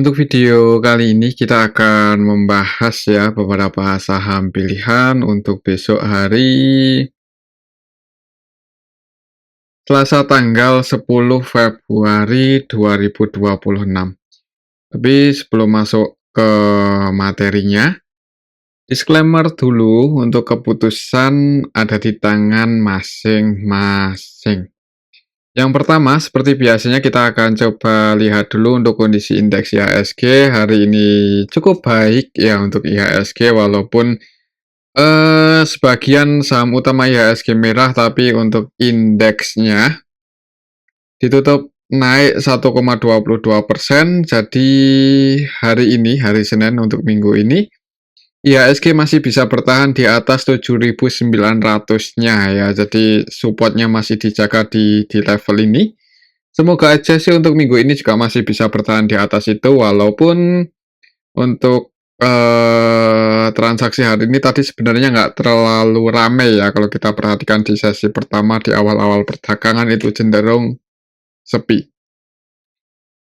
Untuk video kali ini kita akan membahas ya beberapa saham pilihan untuk besok hari Selasa tanggal 10 Februari 2026. Tapi sebelum masuk ke materinya, disclaimer dulu untuk keputusan ada di tangan masing-masing. Yang pertama, seperti biasanya kita akan coba lihat dulu untuk kondisi indeks IHSG. Hari ini cukup baik ya untuk IHSG walaupun sebagian saham utama IHSG merah, tapi untuk indeksnya ditutup naik 1,22%. Jadi hari ini, hari Senin untuk minggu ini, IHSG masih bisa bertahan di atas 7.900-nya ya. Jadi supportnya masih dijaga di level ini. Semoga aja sih untuk minggu ini juga masih bisa bertahan di atas itu, walaupun untuk transaksi hari ini tadi sebenarnya nggak terlalu ramai ya. Kalau kita perhatikan di sesi pertama di awal-awal perdagangan itu cenderung sepi.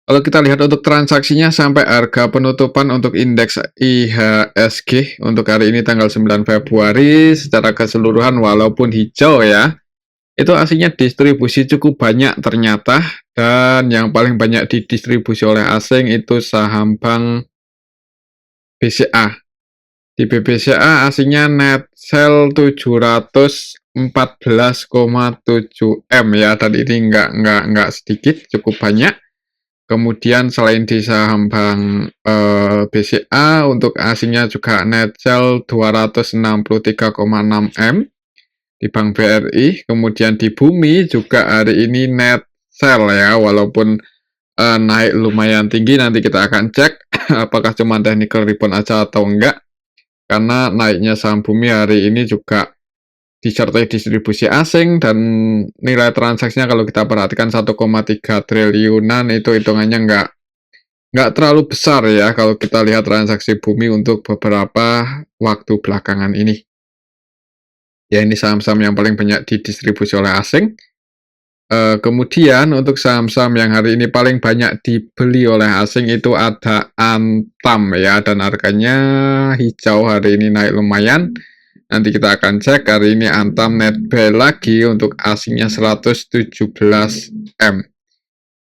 Kalau kita lihat untuk transaksinya sampai harga penutupan untuk indeks IHSG untuk hari ini tanggal 9 Februari secara keseluruhan walaupun hijau ya, itu aslinya distribusi cukup banyak ternyata, dan yang paling banyak didistribusi oleh asing itu saham bank BCA. Di BBCA aslinya net sell 714,7 M ya, dan ini nggak sedikit, cukup banyak. Kemudian selain di saham bank BCA, untuk asingnya juga net sell 263,6 M di Bank BRI. Kemudian di Bumi juga hari ini net sell ya, walaupun naik lumayan tinggi. Nanti kita akan cek apakah cuma technical rebound aja atau enggak, karena naiknya saham Bumi hari ini juga disertai distribusi asing, dan nilai transaksinya kalau kita perhatikan 1,3 triliunan, itu hitungannya nggak terlalu besar ya kalau kita lihat transaksi Bumi untuk beberapa waktu belakangan ini. Ya, ini saham-saham yang paling banyak didistribusi oleh asing. Kemudian untuk saham-saham yang hari ini paling banyak dibeli oleh asing itu ada Antam ya, dan harganya hijau hari ini naik lumayan. Nanti kita akan cek hari ini Antam net buy lagi untuk asingnya 117 M.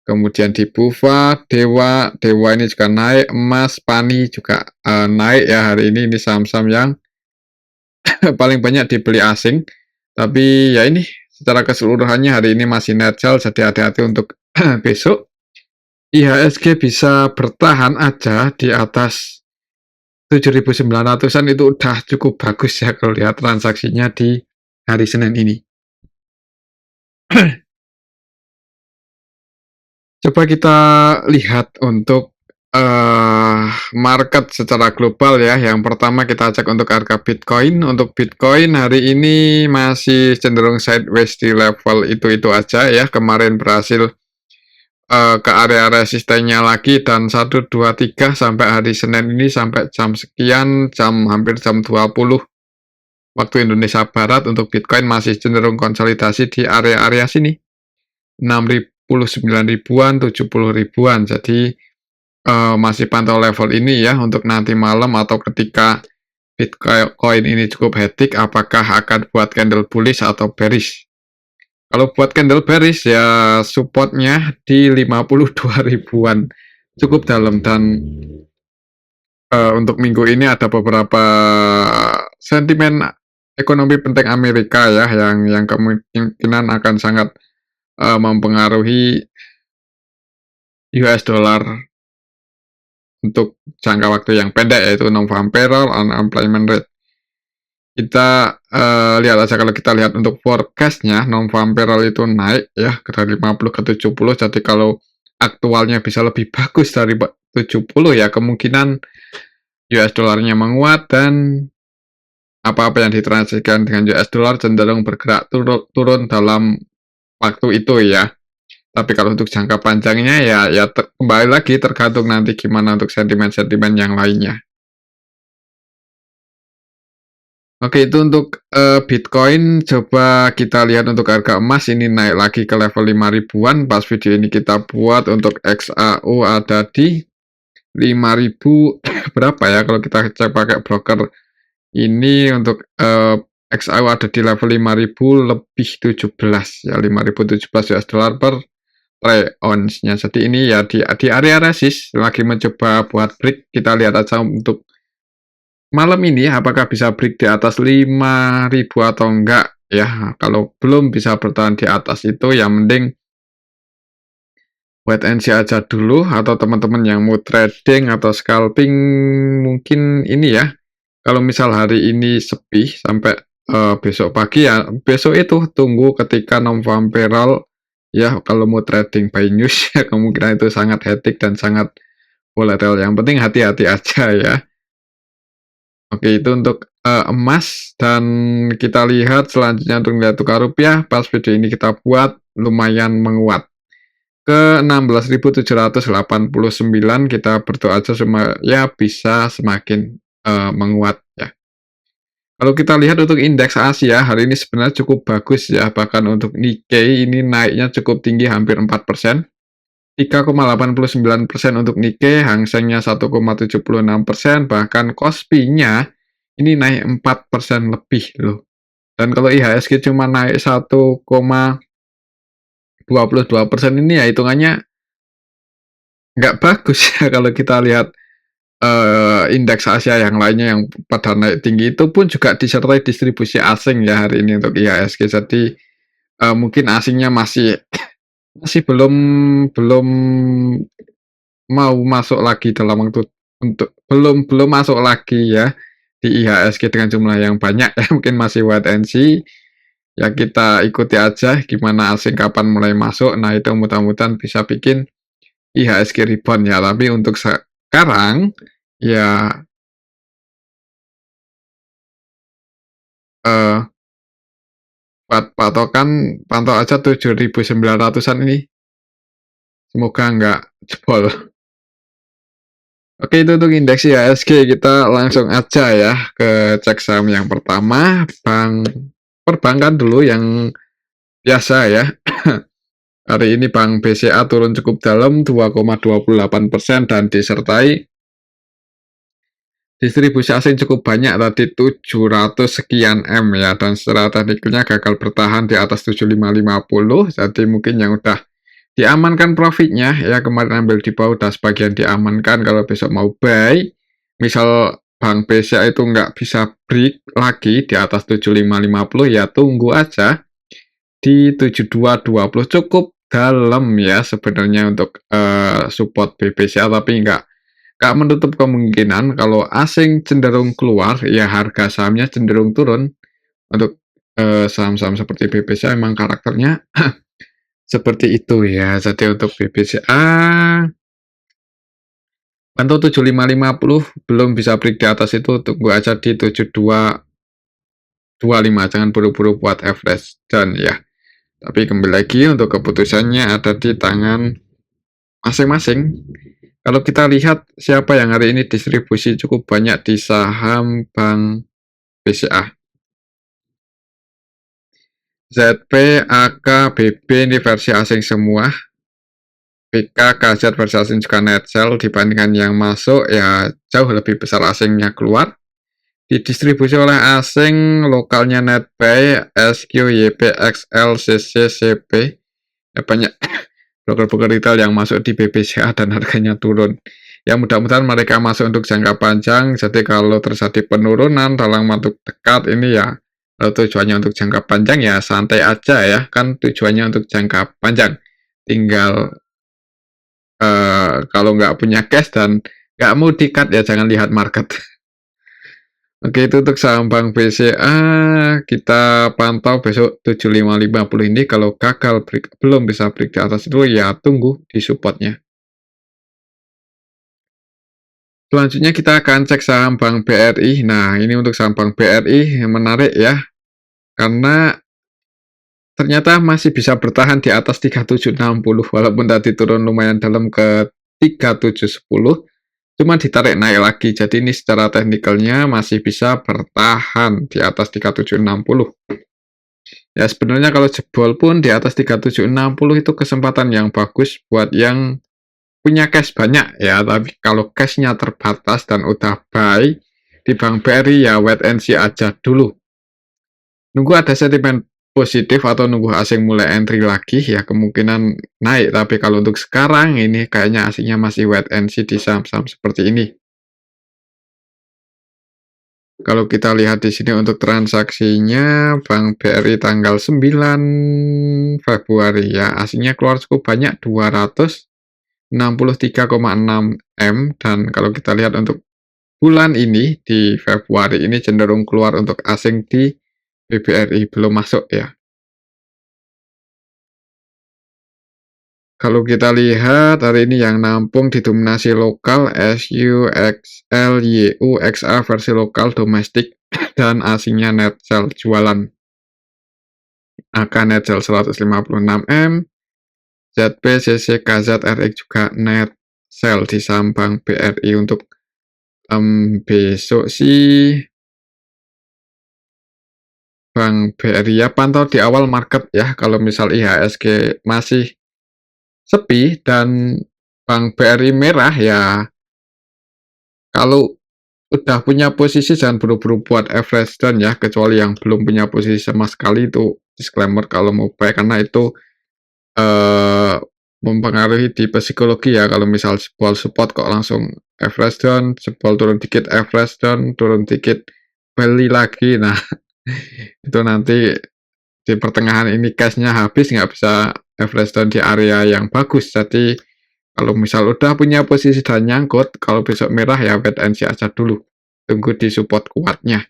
Kemudian di Bufa, Dewa ini juga naik, Emas, Pani juga naik ya hari ini. Ini saham-saham yang paling banyak dibeli asing. Tapi ya ini secara keseluruhannya hari ini masih net sell, jadi hati-hati untuk besok. IHSG bisa bertahan aja di atas 7.900-an, itu udah cukup bagus ya kalau lihat transaksinya di hari Senin ini. Coba kita lihat untuk market secara global ya. Yang pertama kita cek untuk harga Bitcoin. Untuk Bitcoin hari ini masih cenderung sideways di level itu-itu aja ya. Kemarin berhasil ke area resistennya lagi, dan 1, 2, 3 sampai hari Senin ini sampai jam sekian, hampir jam 20 waktu Indonesia Barat, untuk Bitcoin masih cenderung konsolidasi di area-area sini, 69 ribuan, 70 ribuan. Jadi masih pantau level ini ya untuk nanti malam, atau ketika Bitcoin ini cukup hectic, apakah akan buat candle bullish atau bearish. Kalau buat candle bearish ya supportnya di 52 ribuan, cukup dalam. Dan untuk minggu ini ada beberapa sentimen ekonomi penting Amerika ya, yang kemungkinan akan sangat mempengaruhi US dollar untuk jangka waktu yang pendek, yaitu non-farm payroll, unemployment rate. Kita lihat aja, kalau kita lihat untuk forecastnya, non-farm payroll itu naik ya dari 50 ke 70. Jadi kalau aktualnya bisa lebih bagus dari 70 ya, kemungkinan US dollarnya menguat, dan apa-apa yang ditransaksikan dengan US dollar cenderung bergerak turun dalam waktu itu ya. Tapi kalau untuk jangka panjangnya ya kembali lagi tergantung nanti gimana untuk sentimen-sentimen yang lainnya. Oke, itu untuk Bitcoin. Coba kita lihat untuk harga emas, ini naik lagi ke level 5 ribuan. Pas video ini kita buat untuk XAU ada di 5.000 berapa ya kalau kita cek pakai broker ini untuk, XAU ada di level 5.000 lebih 17 ya, 5.017 US dollar per troy ounce-nya. Jadi ini ya di area resist, lagi mencoba buat break, kita lihat aja untuk malam ini apakah bisa break di atas 5.000 atau enggak ya. Kalau belum bisa bertahan di atas itu ya mending wait and see aja dulu, atau teman-teman yang mau trading atau scalping mungkin ini ya, kalau misal hari ini sepi sampai besok pagi ya, besok itu tunggu ketika non-farm ya, kalau mau trading buy news ya kemungkinan itu sangat hectic dan sangat volatile. Yang penting hati-hati aja ya. Oke, itu untuk emas, dan kita lihat selanjutnya untuk nilai tukar rupiah pas video ini kita buat lumayan menguat ke 16.789. Kita berdoa aja ya bisa semakin menguat ya. Kalau kita lihat untuk indeks Asia hari ini sebenarnya cukup bagus ya, bahkan untuk Nikkei ini naiknya cukup tinggi hampir 4%, 3,89% untuk Nikkei, Hang Seng-nya 1,76%, bahkan Kospi-nya ini naik 4% lebih loh. Dan kalau IHSG cuma naik 1,22%, ini ya hitungannya nggak bagus ya kalau kita lihat indeks Asia yang lainnya yang pada naik tinggi itu pun juga disertai distribusi asing ya hari ini untuk IHSG. Jadi mungkin asingnya masih belum belum mau masuk lagi dalam waktu untuk belum masuk lagi ya di IHSG dengan jumlah yang banyak ya, mungkin masih wait and see. Ya kita ikuti aja gimana asing kapan mulai masuk. Nah itu mudah-mudahan bisa bikin IHSG rebound ya. Tapi untuk sekarang ya buat patokan pantau aja 7.900-an ini. Semoga nggak jebol. Oke, itu untuk indeks IHSG. Kita langsung aja ya ke cek saham yang pertama, bank perbankan dulu yang biasa ya. Hari ini Bank BCA turun cukup dalam 2,28% dan disertai distribusi asing cukup banyak tadi 700 sekian M ya, dan secara teknikalnya gagal bertahan di atas 7550. Jadi mungkin yang udah diamankan profitnya ya, kemarin ambil di bawah udah sebagian diamankan. Kalau besok mau buy, misal Bank BCA itu nggak bisa break lagi di atas 7550 ya tunggu aja di 7220. Cukup dalam ya sebenarnya untuk support BBCA, tapi nggak menutup kemungkinan kalau asing cenderung keluar ya harga sahamnya cenderung turun. Untuk saham-saham seperti BBCA memang karakternya seperti itu ya. Jadi untuk BBCA pantau 7550, belum bisa break di atas itu tunggu aja di 7225, jangan buru-buru buat average dan ya. Tapi kembali lagi untuk keputusannya ada di tangan masing-masing. Kalau kita lihat siapa yang hari ini distribusi cukup banyak di saham Bank BCA. ZP, AK, BB ini versi asing semua. BK, KZ versi asing juga net sell, dibandingkan yang masuk ya jauh lebih besar asingnya keluar. Didistribusi oleh asing, lokalnya net buy, SQ, YP, XL, CC, CP. Ya banyak broker-broker retail yang masuk di BBCA dan harganya turun. Ya mudah-mudahan mereka masuk untuk jangka panjang. Jadi kalau terjadi penurunan dalam waktu dekat ini ya, kalau tujuannya untuk jangka panjang ya santai aja ya, kan tujuannya untuk jangka panjang. Tinggal kalau nggak punya cash dan nggak mau di-cut ya jangan lihat market. Oke, itu untuk saham Bank BCA kita pantau besok 7550 ini. Kalau gagal break, belum bisa break di atas itu ya tunggu di supportnya. Selanjutnya kita akan cek saham Bank BRI. Nah ini untuk saham Bank BRI yang menarik ya, karena ternyata masih bisa bertahan di atas 3760 walaupun tadi turun lumayan dalam ke 3710. Cuma ditarik naik lagi, jadi ini secara teknikalnya masih bisa bertahan di atas 3760. Ya sebenarnya kalau jebol pun di atas 3760 itu kesempatan yang bagus buat yang punya cash banyak ya, tapi kalau cashnya terbatas dan udah buy di Bank BRI ya wait and see aja dulu. Nunggu ada sentimen positif atau nunggu asing mulai entry lagi ya kemungkinan naik, tapi kalau untuk sekarang ini kayaknya asingnya masih wait and see di saham-saham seperti ini. Kalau kita lihat di sini untuk transaksinya Bank BRI tanggal 9 Februari ya, asingnya keluar cukup banyak 263,6 M, dan kalau kita lihat untuk bulan ini di Februari ini cenderung keluar untuk asing di BBRI belum masuk ya. Kalau kita lihat hari ini yang nampung didominasi lokal SU, XL, YU, XA versi lokal domestik dan asingnya net sell jualan. AK net sell 156 M, ZP, CC, KZ, RX juga net sell di saham Bank BRI untuk besok sih Bank BRI ya pantau di awal market ya, kalau misal IHSG masih sepi dan Bank BRI merah ya, kalau udah punya posisi jangan buru-buru buat average down ya, kecuali yang belum punya posisi sama sekali itu disclaimer kalau mau buy, karena itu eh, mempengaruhi di psikologi ya, kalau misal jebol support kok langsung average down, jebol turun dikit average down, turun dikit beli lagi, nah itu nanti di pertengahan ini cashnya habis, nggak bisa average down di area yang bagus. Jadi kalau misal udah punya posisi dan nyangkut, kalau besok merah ya wait and see aja dulu, tunggu di support kuatnya.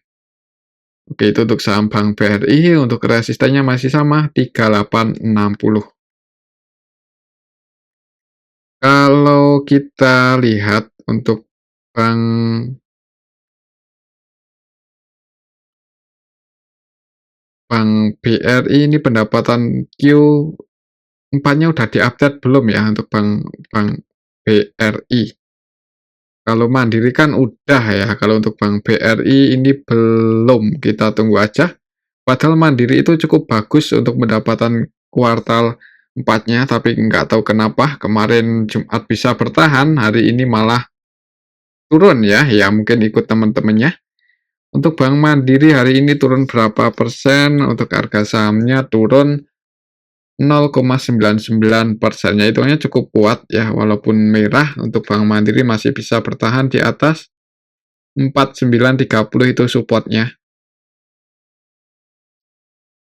Oke, itu untuk saham Bank BRI, untuk resistennya masih sama 3860. Kalau kita lihat untuk Bank Bank BRI ini pendapatan Q4-nya udah diupdate belum ya untuk Bank BRI? Kalau Mandiri kan udah ya, kalau untuk Bank BRI ini belum, kita tunggu aja. Padahal Mandiri itu cukup bagus untuk pendapatan kuartal 4-nya, tapi nggak tahu kenapa kemarin Jumat bisa bertahan, hari ini malah turun ya, ya mungkin ikut teman-temannya. Untuk Bank Mandiri hari ini turun berapa persen, untuk harga sahamnya turun 0,99%-nya, hitungannya cukup kuat ya, walaupun merah untuk Bank Mandiri masih bisa bertahan di atas 4930 itu supportnya.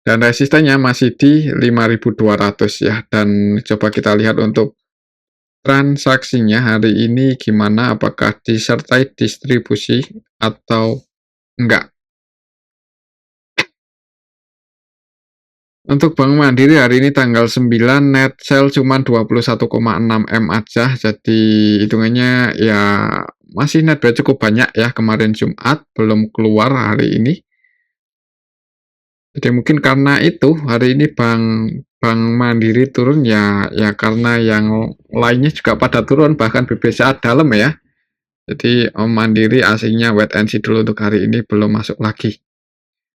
Dan resistennya masih di 5200 ya, dan coba kita lihat untuk transaksinya hari ini gimana, apakah disertai distribusi atau enggak. Untuk Bank Mandiri hari ini tanggal 9 net sell cuma 21,6 M aja, jadi hitungannya ya masih net buy cukup banyak ya, kemarin Jumat belum keluar hari ini. Jadi mungkin karena itu hari ini Bank Mandiri turun ya, ya karena yang lainnya juga pada turun, bahkan BBCA dalam ya. Jadi Mandiri asingnya wait and see dulu untuk hari ini, belum masuk lagi.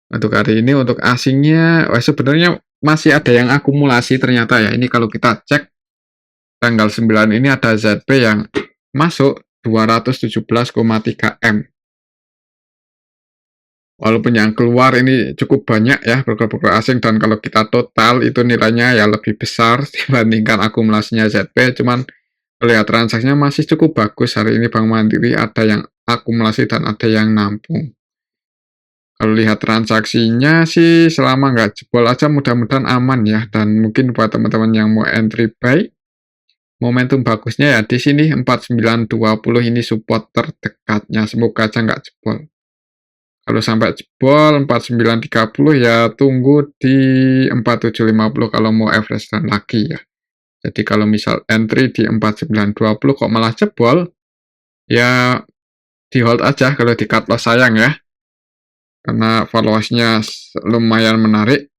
Untuk hari ini untuk asingnya sebenarnya masih ada yang akumulasi ternyata ya. Ini kalau kita cek tanggal 9 ini ada ZP yang masuk 217,3 M. Walaupun yang keluar ini cukup banyak ya broker-broker asing, dan kalau kita total itu nilainya ya lebih besar dibandingkan akumulasinya ZP, cuman lihat transaksinya masih cukup bagus hari ini Bank Mandiri, ada yang akumulasi dan ada yang nampung. Kalau lihat transaksinya sih selama nggak jebol aja mudah-mudahan aman ya, dan mungkin buat teman-teman yang mau entry buy, momentum bagusnya ya di sini 4920 ini support terdekatnya, semoga aja nggak jebol. Kalau sampai jebol 4930 ya tunggu di 4750 kalau mau average dan lagi ya. Jadi kalau misal entry di 4920 kok malah jebol, ya di hold aja kalau di cut loss, sayang ya. Karena valuasinya lumayan menarik.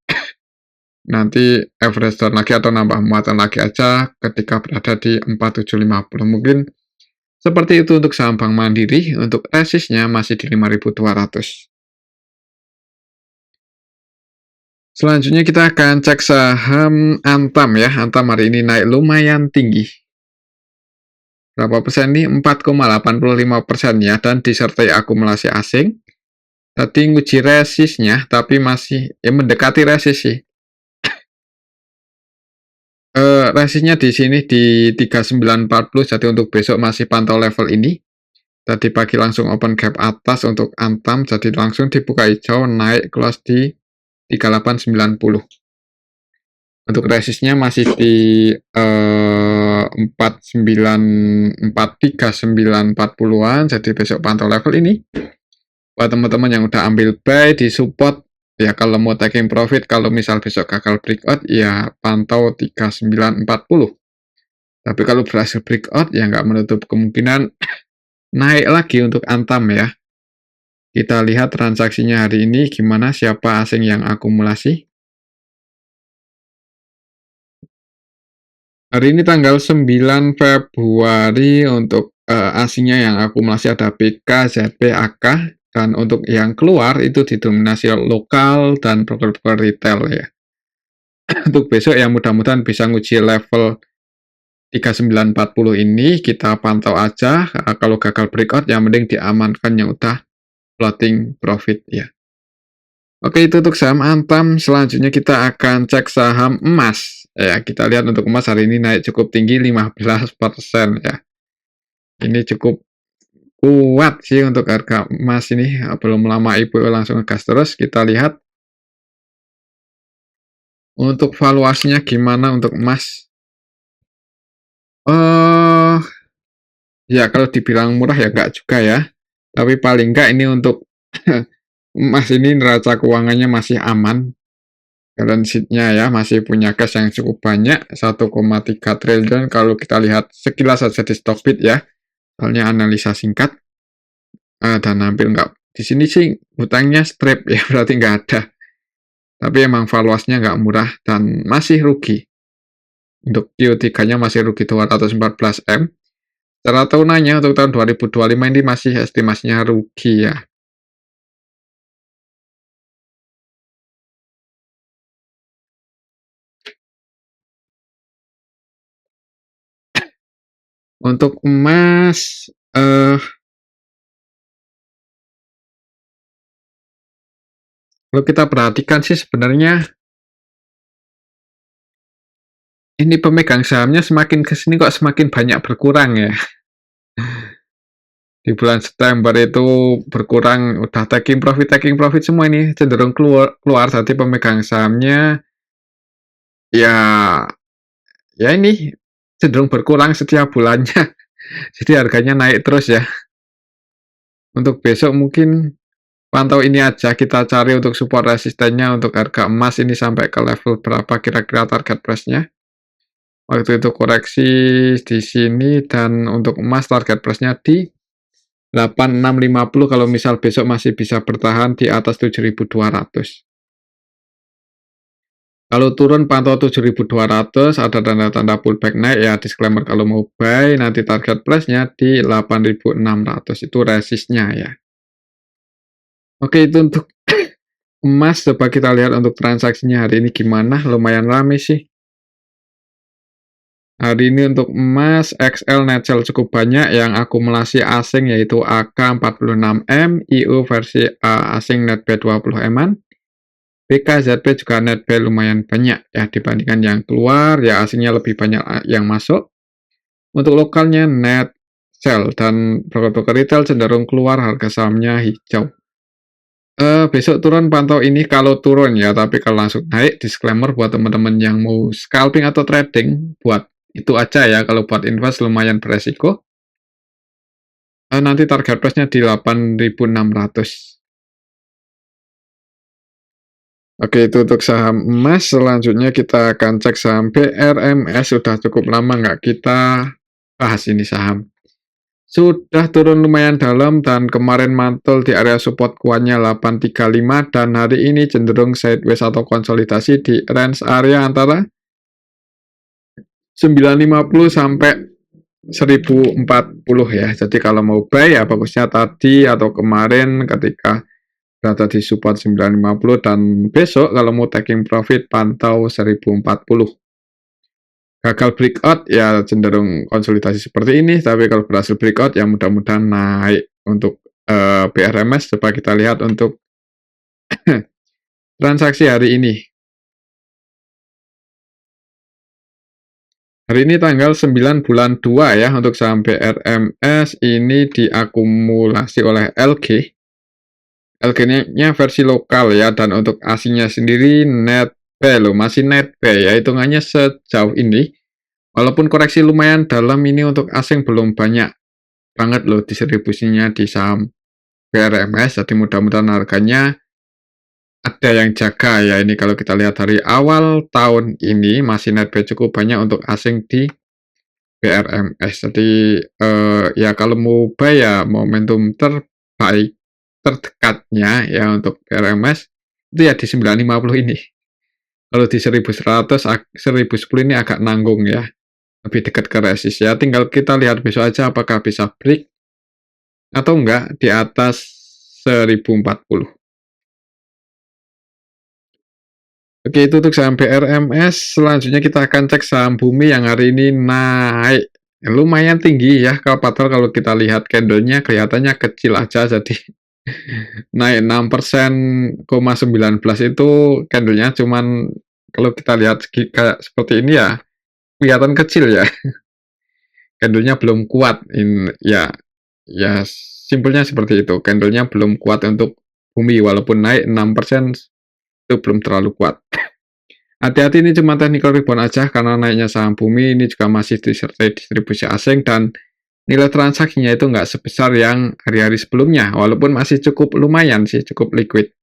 Nanti average down lagi atau nambah muatan lagi aja ketika berada di 4750. Mungkin seperti itu untuk saham Bank Mandiri, untuk resistnya masih di 5200. Selanjutnya kita akan cek saham Antam ya. Antam hari ini naik lumayan tinggi. berapa persen nih? 4,85% ya, dan disertai akumulasi asing. Tadi nguji resistnya, tapi masih ya mendekati resist sih. Resistnya di sini di 3940, jadi untuk besok masih pantau level ini. Tadi pagi langsung open gap atas untuk Antam, jadi langsung dibuka hijau, naik close di 3890. Untuk resistnya masih di 4943, 940-an, jadi besok pantau level ini. Buat teman-teman yang udah ambil buy di support, ya kalau mau taking profit, kalau misal besok gagal breakout, ya pantau 3940. Tapi kalau berhasil breakout, ya nggak menutup kemungkinan naik lagi untuk Antam ya. Kita lihat transaksinya hari ini gimana, siapa asing yang akumulasi. Hari ini tanggal 9 Februari untuk asingnya yang akumulasi ada PK, ZP, AK, dan untuk yang keluar itu didominasi lokal dan broker-broker retail ya. Untuk besok ya mudah-mudahan bisa nguji level 3940 ini, kita pantau aja. Kalau gagal breakout ya mending diamankan yang udah floating profit ya. Oke, itu untuk saham Antam. Selanjutnya kita akan cek saham emas. Ya, kita lihat untuk emas hari ini naik cukup tinggi 15% ya. Ini cukup kuat sih untuk harga emas ini. Belum lama Ibu langsung ngegas terus. Kita lihat untuk valuasinya gimana untuk emas. Ya kalau dibilang murah ya enggak juga ya. Tapi paling enggak ini untuk emas ini neraca keuangannya masih aman. Balance sheet-nya ya masih punya cash yang cukup banyak, 1,3 triliun kalau kita lihat sekilas saja di Stockbit ya. Soalnya analisa singkat. Dan hampir enggak, di sini sih hutangnya strip ya, berarti nggak ada. Tapi emang valuasinya nggak murah dan masih rugi. Untuk Q3-nya masih rugi 214 M. Secara tahunannya untuk tahun 2025 ini masih estimasinya rugi ya. Untuk emas, kalau kita perhatikan sih sebenarnya ini pemegang sahamnya semakin ke sini kok semakin banyak berkurang ya. Di bulan September itu berkurang, udah taking profit semua ini cenderung keluar, jadi pemegang sahamnya ya ini cenderung berkurang setiap bulannya. Jadi harganya naik terus ya. Untuk besok mungkin pantau ini aja, kita cari untuk support resistennya untuk harga emas ini sampai ke level berapa kira-kira target price-nya. Waktu itu koreksi di sini dan untuk emas target price-nya di 8650 kalau misal besok masih bisa bertahan di atas 7200. Kalau turun pantau 7200, ada tanda-tanda pullback naik ya, disclaimer kalau mau buy nanti target price-nya di 8600, itu resistnya ya. Oke, itu untuk emas. Coba kita lihat untuk transaksinya hari ini gimana, lumayan rame sih. Hari ini untuk emas, XL net sell cukup banyak, yang akumulasi asing yaitu AK 46M, IU versi A asing net B 20M-an, BKZP juga net B lumayan banyak ya dibandingkan yang keluar, ya asingnya lebih banyak yang masuk. Untuk lokalnya net sell dan broker-broker retail cenderung keluar, harga sahamnya hijau. Besok turun pantau ini kalau turun ya, tapi kalau langsung naik, disclaimer buat teman-teman yang mau scalping atau trading, buat itu aja ya, kalau buat invest lumayan beresiko. Nanti target price-nya di 8600. Oke, itu untuk saham emas. Selanjutnya kita akan cek saham BRMS. Sudah cukup lama nggak kita bahas ini saham. Sudah turun lumayan dalam dan kemarin mantul di area support kuatnya 835 dan hari ini cenderung sideways atau konsolidasi di range area antara 950 sampai 1040 ya. Jadi kalau mau buy ya bagusnya tadi atau kemarin ketika berada di support 950, dan besok kalau mau taking profit pantau 1040. Gagal breakout ya cenderung konsolidasi seperti ini, tapi kalau berhasil breakout ya mudah-mudahan naik untuk BRMS. Coba kita lihat untuk transaksi hari ini. Hari ini tanggal 9 bulan 2 ya, untuk saham BRMS ini diakumulasi oleh LG. LG-nya versi lokal ya, dan untuk asingnya sendiri net buy loh, masih net buy ya, hitungannya sejauh ini. Walaupun koreksi lumayan dalam ini untuk asing belum banyak banget loh distribusinya di saham BRMS, jadi mudah-mudahan harganya ada yang jaga ya. Ini kalau kita lihat dari awal tahun ini masih net buy cukup banyak untuk asing di BRMS. Jadi ya kalau mau buy ya momentum terbaik terdekatnya ya untuk BRMS itu ya di 950 ini. Kalau di 1100 1010 ini agak nanggung ya. Lebih dekat ke resist ya. Tinggal kita lihat besok aja apakah bisa break atau enggak di atas 1040. Oke, itu untuk saham BRMS. Selanjutnya kita akan cek saham Bumi yang hari ini naik lumayan tinggi ya. Padahal kalau kita lihat candlenya kelihatannya kecil aja, jadi naik 6%,19 itu candlenya cuman kalau kita lihat kayak seperti ini ya kelihatan kecil ya. Candlenya belum kuat ya simpelnya seperti itu. Candlenya belum kuat untuk Bumi, walaupun naik 6% itu belum terlalu kuat. Hati-hati, ini cuma technical rebound aja karena naiknya saham Bumi ini juga masih disertai distribusi asing dan nilai transaksinya itu nggak sebesar yang hari-hari sebelumnya, walaupun masih cukup lumayan sih, cukup liquid.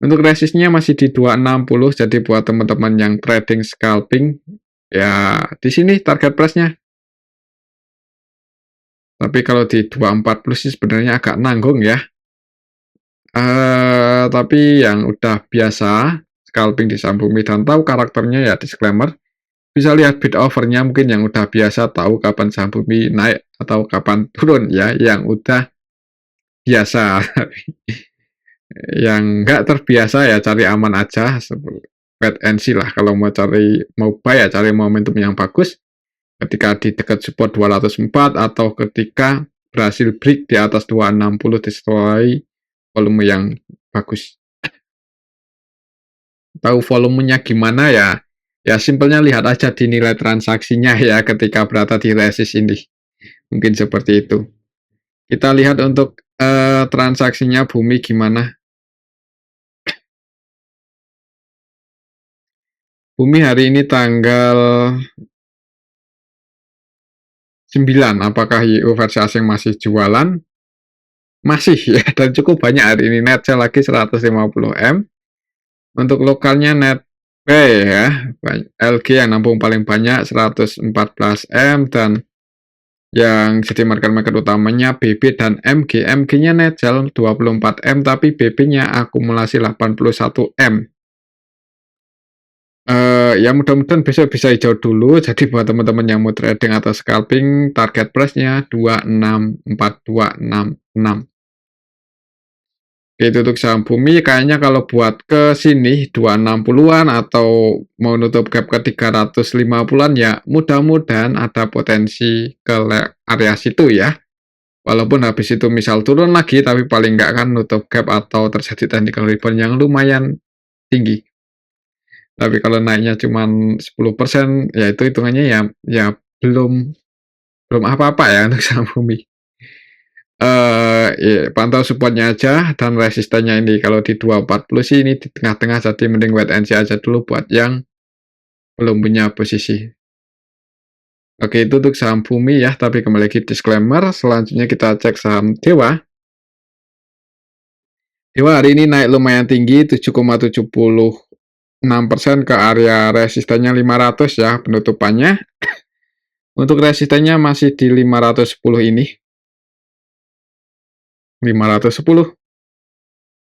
Untuk resistnya masih di 260, jadi buat teman-teman yang trading scalping, ya di sini target price-nya. Tapi kalau di 240 sih sebenarnya agak nanggung ya. Tapi yang udah biasa scalping di saham Bumi dan tahu karakternya ya disclaimer, bisa lihat bid overnya. Mungkin yang udah biasa tahu kapan saham Bumi naik atau kapan turun ya, yang udah biasa. Yang nggak terbiasa ya cari aman aja, wait and see lah. Kalau mau buy ya cari momentum yang bagus ketika di dekat support 204 atau ketika berhasil break di atas 260 disesuai volume yang bagus. Tahu volumenya gimana ya? Ya simpelnya lihat aja di nilai transaksinya ya ketika berada di resist ini. Mungkin seperti itu. Kita lihat untuk transaksinya Bumi gimana. Bumi hari ini tanggal 9, apakah YU versi asing masih jualan? Masih ya, dan cukup banyak hari ini. Net sell lagi 150M. Untuk lokalnya net buy ya, LG yang nampung paling banyak 114M, dan yang jadi market utamanya BB dan MG. MG-nya net sell 24M, tapi BB-nya akumulasi 81M. Ya mudah-mudahan besok bisa hijau dulu. Jadi buat teman-teman yang mau trading atau scalping, target price-nya 2642666. Itu untuk saham Bumi. Kayaknya kalau buat ke sini 260-an atau mau nutup gap ke 350-an ya mudah-mudahan ada potensi ke area situ ya. Walaupun habis itu misal turun lagi, tapi paling nggak kan nutup gap atau terjadi technical rebound yang lumayan tinggi. Tapi kalau naiknya cuma 10%, ya itu hitungannya ya belum apa-apa ya untuk saham Bumi. Ya, pantau supportnya aja dan resistennya ini. Kalau di 240 sih ini di tengah-tengah, jadi mending wait and see aja dulu buat yang belum punya posisi. Oke, itu untuk saham Bumi ya, tapi kembali lagi disclaimer. Selanjutnya kita cek saham Dewa. Dewa hari ini naik lumayan tinggi, 7,76% ke area resistennya 500 ya penutupannya. Untuk resistennya masih di 510 ini. 510.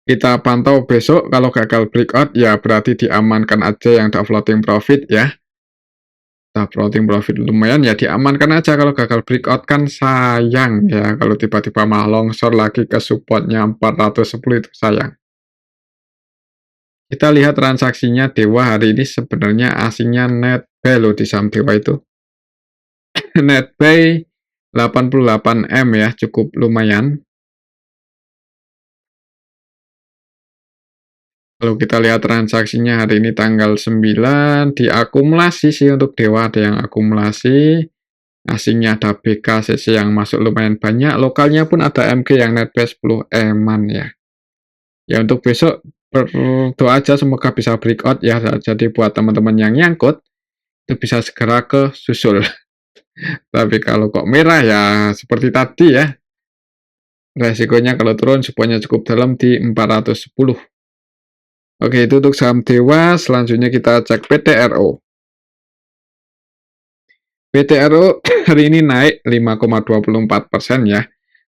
Kita pantau besok, kalau gagal breakout ya berarti diamankan aja yang ada floating profit ya. Nah, floating profit lumayan ya diamankan aja. Kalau gagal breakout kan sayang ya, kalau tiba-tiba malah longsor lagi ke supportnya 410 itu sayang. Kita lihat transaksinya Dewa hari ini sebenarnya asingnya net buy loh di saham Dewa itu. Net buy 88M ya, cukup lumayan. Kalau kita lihat transaksinya hari ini tanggal 9, diakumulasi sih untuk Dewa, ada yang akumulasi. Asingnya ada BKCC yang masuk lumayan banyak, lokalnya pun ada MG yang net buy 10M-an ya. Ya untuk besok berdoa aja semoga bisa breakout ya, jadi buat teman-teman yang nyangkut, itu bisa segera ke susul. Tapi kalau kok merah ya seperti tadi ya, resikonya kalau turun support-nya cukup dalam di 410. Oke, itu untuk saham Dewa. Selanjutnya kita cek PTRO. PTRO hari ini naik 5,24% ya.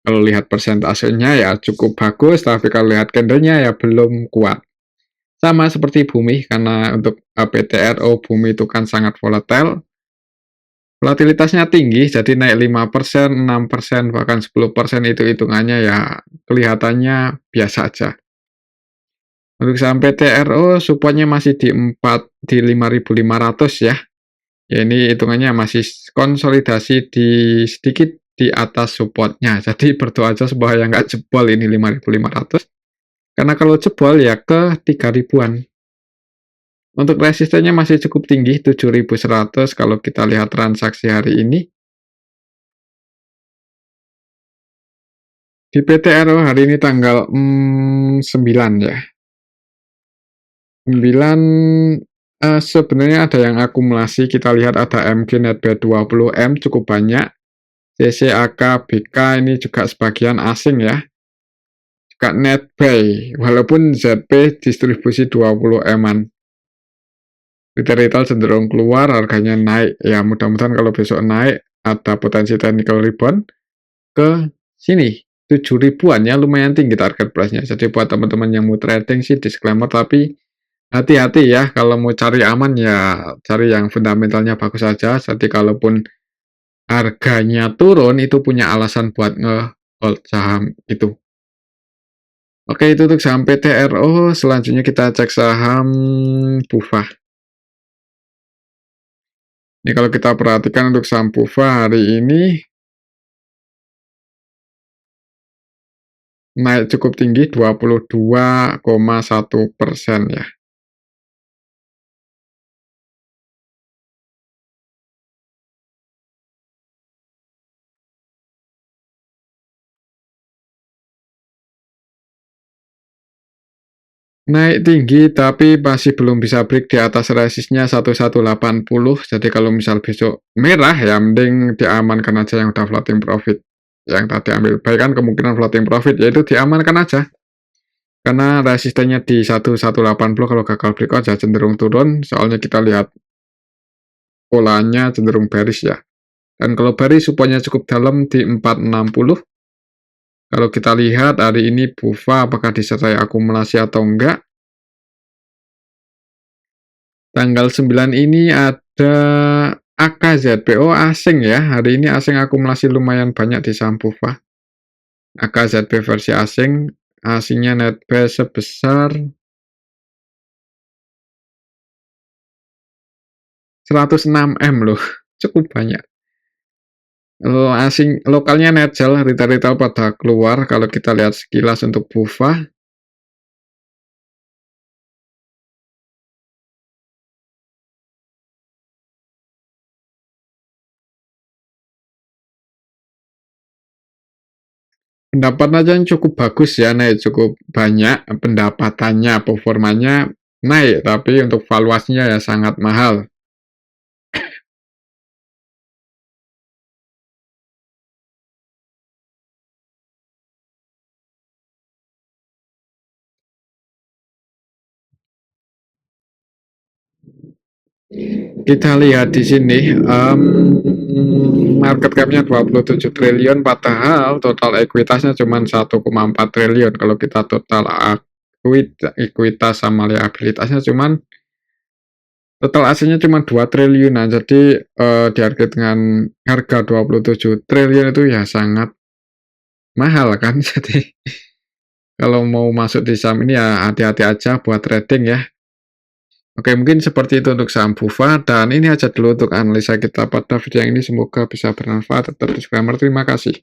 Kalau lihat persentasenya ya cukup bagus, tapi kalau lihat candlenya ya belum kuat. Sama seperti Bumi, karena untuk PTRO Bumi itu kan sangat volatile. Volatilitasnya tinggi, jadi naik 5%, 6%, bahkan 10% itu hitungannya ya kelihatannya biasa aja. Untuk saham PTRO supportnya masih di 5.500 ya. Ya ini hitungannya masih konsolidasi di sedikit di atas supportnya. Jadi berdoa aja supaya nggak jebol ini 5.500. Karena kalau jebol ya ke 3.000-an. Untuk resistennya masih cukup tinggi 7.100 kalau kita lihat transaksi hari ini. Di PTRO hari ini tanggal 9 ya. 9 sebenarnya ada yang akumulasi, kita lihat ada MG net buy 20M cukup banyak. CCAK, BK ini juga sebagian asing ya. Juga net buy, walaupun ZP distribusi 20M-an. Retail cenderung keluar, harganya naik. Ya mudah-mudahan kalau besok naik, ada potensi technical rebound ke sini. 7.000-an ya, lumayan tinggi target price-nya. Jadi buat teman-teman yang mau trading sih disclaimer, tapi hati-hati ya, kalau mau cari aman ya cari yang fundamentalnya bagus saja. Jadi kalaupun harganya turun, itu punya alasan buat nge-hold saham itu. Oke, itu untuk saham PTRO. Selanjutnya kita cek saham BUFA. Ini kalau kita perhatikan untuk saham BUFA hari ini naik cukup tinggi 22,1% ya. Naik tinggi tapi masih belum bisa break di atas resistnya 1180. Jadi kalau misal besok merah ya mending diamankan aja yang udah floating profit. Yang tadi ambil buy kan kemungkinan floating profit, yaitu diamankan aja. Karena resistennya di 1180, kalau gagal breakout ya cenderung turun. Soalnya kita lihat polanya cenderung bearish ya. Dan kalau bearish supportnya cukup dalam di 460. Kalau kita lihat hari ini BUFA apakah disertai akumulasi atau enggak. Tanggal 9 ini ada AKZBO asing ya. Hari ini asing akumulasi lumayan banyak di saham BUFA. AKZB versi asing, asingnya net buy sebesar 106M loh. Cukup banyak. Asing lokalnya net sell, retail pada keluar. Kalau kita lihat sekilas untuk BUFA, pendapatannya cukup bagus ya, naik cukup banyak pendapatannya, performanya naik, tapi untuk valuasinya ya sangat mahal. Kita lihat di sini, market cap-nya 27 triliun, padahal total ekuitasnya cuma 1,4 triliun. Kalau kita total ekuitas sama liabilitasnya cuman total asetnya cuma 2 triliunan. Jadi dihargai dengan harga 27 triliun itu ya sangat mahal kan. Jadi kalau mau masuk di saham ini ya hati-hati aja buat trading ya. Oke, mungkin seperti itu untuk saham BUFA, dan ini aja dulu untuk analisa kita pada video yang ini, semoga bisa bermanfaat. Tetap disclaimer, terima kasih.